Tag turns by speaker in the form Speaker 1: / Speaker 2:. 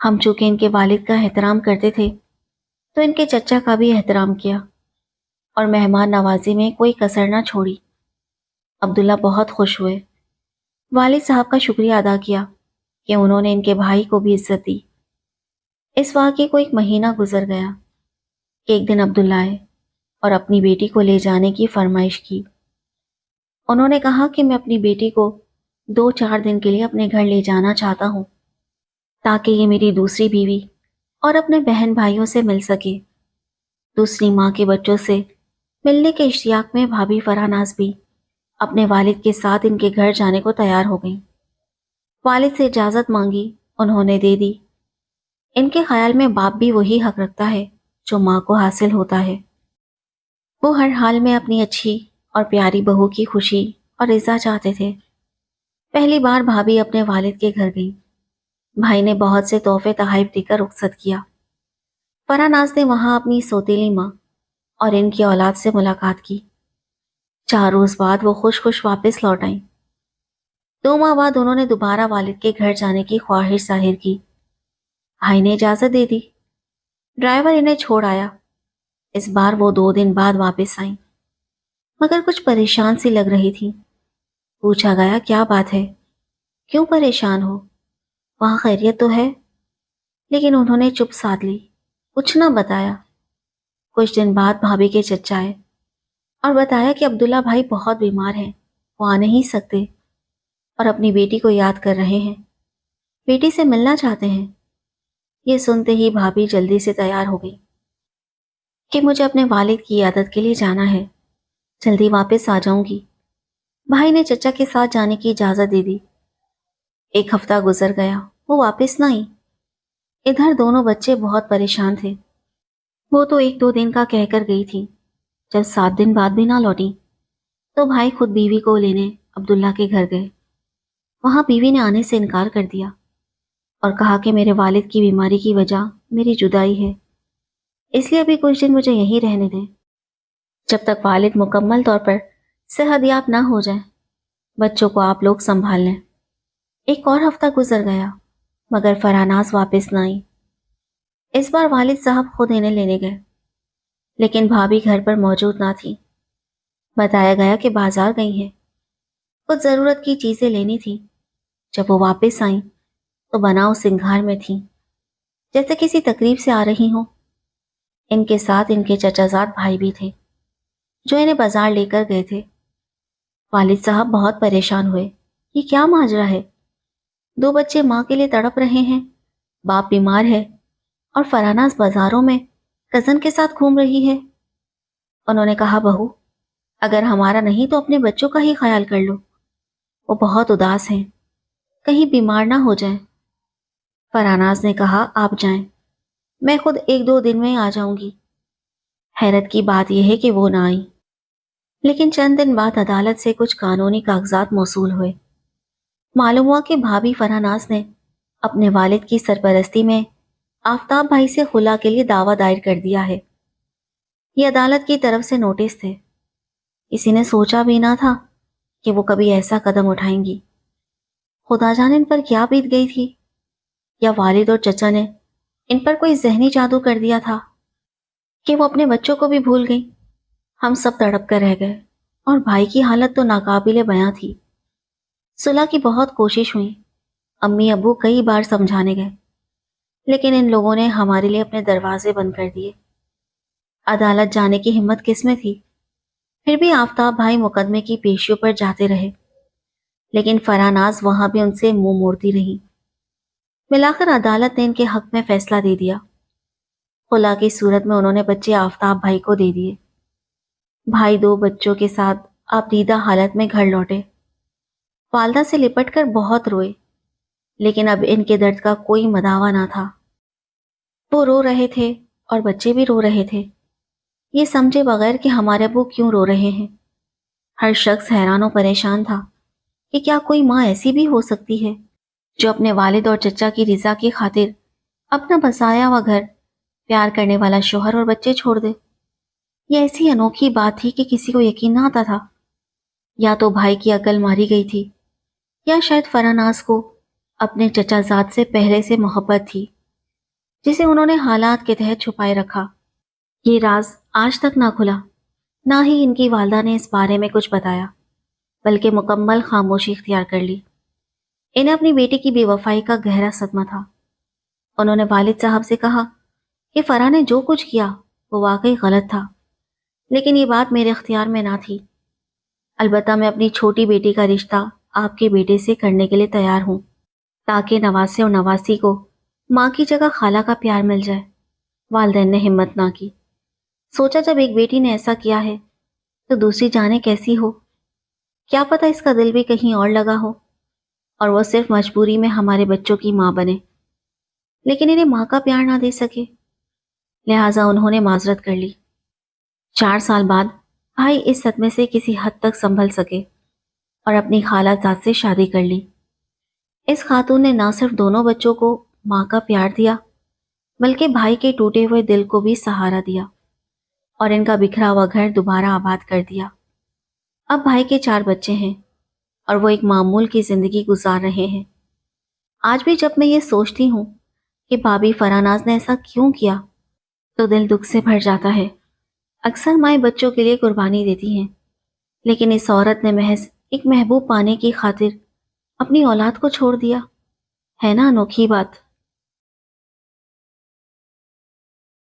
Speaker 1: ہم چونکہ ان کے والد کا احترام کرتے تھے تو ان کے چچا کا بھی احترام کیا اور مہمان نوازی میں کوئی کسر نہ چھوڑی۔ عبداللہ بہت خوش ہوئے، والد صاحب کا شکریہ ادا کیا کہ انہوں نے ان کے بھائی کو بھی عزت دی۔ اس واقعے کو ایک مہینہ گزر گیا کہ ایک دن عبداللہ آئے اور اپنی بیٹی کو لے جانے کی فرمائش کی۔ انہوں نے کہا کہ میں اپنی بیٹی کو 2-4 دن کے لیے اپنے گھر لے جانا چاہتا ہوں تاکہ یہ میری دوسری بیوی اور اپنے بہن بھائیوں سے مل سکے۔ دوسری ماں کے بچوں سے ملنے کے اشتیاق میں بھابھی فراناز بھی اپنے والد کے ساتھ ان کے گھر جانے کو تیار ہو گئیں۔ والد سے اجازت مانگی، انہوں نے دے دی۔ ان کے خیال میں باپ بھی وہی حق رکھتا ہے جو ماں کو حاصل ہوتا ہے۔ وہ ہر حال میں اپنی اچھی اور پیاری بہو کی خوشی اور رضا چاہتے تھے۔ پہلی بار بھابھی اپنے والد کے گھر گئی۔ بھائی نے بہت سے تحفے تحائف دے کر رخصت کیا۔ فراناز نے وہاں اپنی سوتیلی ماں اور ان کی اولاد سے ملاقات کی۔ 4 روز بعد وہ خوش خوش واپس لوٹ آئیں۔ 2 ماہ بعد انہوں نے دوبارہ والد کے گھر جانے کی خواہش ظاہر کی۔ بھائی نے اجازت دے دی۔ ڈرائیور انہیں چھوڑ آیا۔ اس بار وہ 2 دن بعد واپس آئیں، مگر کچھ پریشان سی لگ رہی تھی۔ پوچھا گیا کیا بات ہے، کیوں پریشان ہو، وہاں خیریت تو ہے؟ لیکن انہوں نے چپ سادھ لی، کچھ نہ بتایا۔ کچھ دن بعد بھابھی کے چچا آئے اور بتایا کہ عبداللہ بھائی بہت بیمار ہیں، وہ آ نہیں سکتے اور اپنی بیٹی کو یاد کر رہے ہیں، بیٹی سے ملنا چاہتے ہیں۔ یہ سنتے ہی بھابھی جلدی سے تیار ہو گئی کہ مجھے اپنے والد کی عیادت کے لیے جانا ہے، جلدی واپس آ جاؤں گی۔ بھائی نے چچا کے ساتھ جانے کی اجازت دے دی۔ 1 ہفتہ گزر گیا، وہ واپس نہ آئی۔ ادھر دونوں بچے بہت پریشان تھے۔ وہ تو 1-2 دن کا کہہ کر گئی تھی، جب 7 دن بعد بھی نہ لوٹی تو بھائی خود بیوی کو لینے عبداللہ کے گھر گئے۔ وہاں بیوی نے آنے سے انکار کر دیا اور کہا کہ میرے والد کی بیماری کی وجہ میری جدائی ہے، اس لیے ابھی کچھ دن مجھے یہیں رہنے دیں، جب تک والد مکمل طور پر صحت یاب نہ ہو جائے۔ بچوں کو آپ لوگ سنبھال لیں۔ 1 اور ہفتہ گزر گیا مگر فراناز واپس نہ آئی۔ اس بار والد صاحب خود انہیں لینے گئے، لیکن بھابھی گھر پر موجود نہ تھی۔ بتایا گیا کہ بازار گئی ہیں، کچھ ضرورت کی چیزیں لینی تھی۔ جب وہ واپس آئیں تو بناؤ سنگھار میں تھیں، جیسے کسی تقریب سے آ رہی ہوں۔ ان کے ساتھ ان کے چچا زاد بھائی بھی تھے جو انہیں بازار لے کر گئے تھے۔ والد صاحب بہت پریشان ہوئے، یہ کیا ماجرا ہے؟ 2 بچے ماں کے لیے تڑپ رہے ہیں، باپ بیمار ہے اور فراناز بازاروں میں کزن کے ساتھ گھوم رہی ہے۔ انہوں نے کہا بہو، اگر ہمارا نہیں تو اپنے بچوں کا ہی خیال کر لو، وہ بہت اداس ہیں، کہیں بیمار نہ ہو جائیں۔ فراناز نے کہا آپ جائیں، میں خود 1-2 دن میں آ جاؤں گی۔ حیرت کی بات یہ ہے کہ وہ نہ آئی۔ لیکن چند دن بعد عدالت سے کچھ قانونی کاغذات موصول ہوئے۔ معلوم ہوا کہ بھابھی فراناز نے اپنے والد کی سرپرستی میں آفتاب بھائی سے خلا کے لیے دعویٰ دائر کر دیا ہے۔ یہ عدالت کی طرف سے نوٹس تھے۔ کسی نے سوچا بھی نہ تھا کہ وہ کبھی ایسا قدم اٹھائیں گی۔ خدا جانے ان پر کیا بیت گئی تھی، یا والد اور چچا نے ان پر کوئی ذہنی جادو کر دیا تھا کہ وہ اپنے بچوں کو بھی بھول گئی۔ ہم سب تڑپ کر رہ گئے اور بھائی کی حالت تو ناقابل بیاں تھی۔ صلح کی بہت کوشش ہوئی، امی ابو کئی بار سمجھانے گئے، لیکن ان لوگوں نے ہمارے لیے اپنے دروازے بند کر دیے۔ عدالت جانے کی ہمت کس میں تھی؟ پھر بھی آفتاب بھائی مقدمے کی پیشیوں پر جاتے رہے، لیکن فراناز وہاں بھی ان سے منہ موڑتی رہی۔ بالآخر عدالت نے ان کے حق میں فیصلہ دے دیا۔ خلا کی صورت میں انہوں نے بچے آفتاب بھائی کو دے دیے۔ بھائی 2 بچوں کے ساتھ آبدیدہ حالت میں گھر لوٹے۔ والدہ سے لپٹ کر بہت روئے، لیکن اب ان کے درد کا کوئی مداوا نہ تھا۔ وہ رو رہے تھے اور بچے بھی رو رہے تھے، یہ سمجھے بغیر کہ ہمارے ابو کیوں رو رہے ہیں۔ ہر شخص حیران و پریشان تھا کہ کیا کوئی ماں ایسی بھی ہو سکتی ہے جو اپنے والد اور چچا کی رضا کی خاطر اپنا بسایا ہوا گھر، پیار کرنے والا شوہر اور بچے چھوڑ دے۔ یہ ایسی انوکھی بات تھی کہ کسی کو یقین نہ آتا تھا۔ یا تو بھائی کی عقل ماری گئی تھی، یا شاید فراناز کو اپنے چچا زاد سے پہلے سے محبت تھی جسے انہوں نے حالات کے تحت چھپائے رکھا۔ یہ راز آج تک نہ کھلا، نہ ہی ان کی والدہ نے اس بارے میں کچھ بتایا، بلکہ مکمل خاموشی اختیار کر لی۔ انہیں اپنی بیٹی کی بے وفائی کا گہرا صدمہ تھا۔ انہوں نے والد صاحب سے کہا کہ فرح نے جو کچھ کیا وہ واقعی غلط تھا، لیکن یہ بات میرے اختیار میں نہ تھی۔ البتہ میں اپنی چھوٹی بیٹی کا رشتہ آپ کے بیٹے سے کرنے کے لیے تیار ہوں، تاکہ نواسے اور نواسی کو ماں کی جگہ خالہ کا پیار مل جائے۔ والدین نے ہمت نہ کی۔ سوچا جب ایک بیٹی نے ایسا کیا ہے تو دوسری جانے کیسی ہو؟ کیا پتہ اس کا دل بھی کہیں اور لگا ہو اور وہ صرف مجبوری میں ہمارے بچوں کی ماں بنے، لیکن انہیں ماں کا پیار نہ دے سکے۔ لہٰذا انہوں نے معذرت کر لی۔ 4 سال بعد بھائی اس صدمے سے کسی حد تک سنبھل سکے اور اپنی خالہ زاد سے شادی کر لی۔ اس خاتون نے نہ صرف دونوں بچوں کو ماں کا پیار دیا، بلکہ بھائی کے ٹوٹے ہوئے دل کو بھی سہارا دیا اور ان کا بکھرا ہوا گھر دوبارہ آباد کر دیا۔ اب بھائی کے 4 بچے ہیں اور وہ ایک معمول کی زندگی گزار رہے ہیں۔ آج بھی جب میں یہ سوچتی ہوں کہ بھابھی فرح ناز نے ایسا کیوں کیا تو دل دکھ سے بھر جاتا ہے۔ اکثر مائیں بچوں کے لیے قربانی دیتی ہیں، لیکن اس عورت نے محض ایک محبوب پانے کی خاطر اپنی اولاد کو چھوڑ دیا۔ ہے نا انوکھی بات؟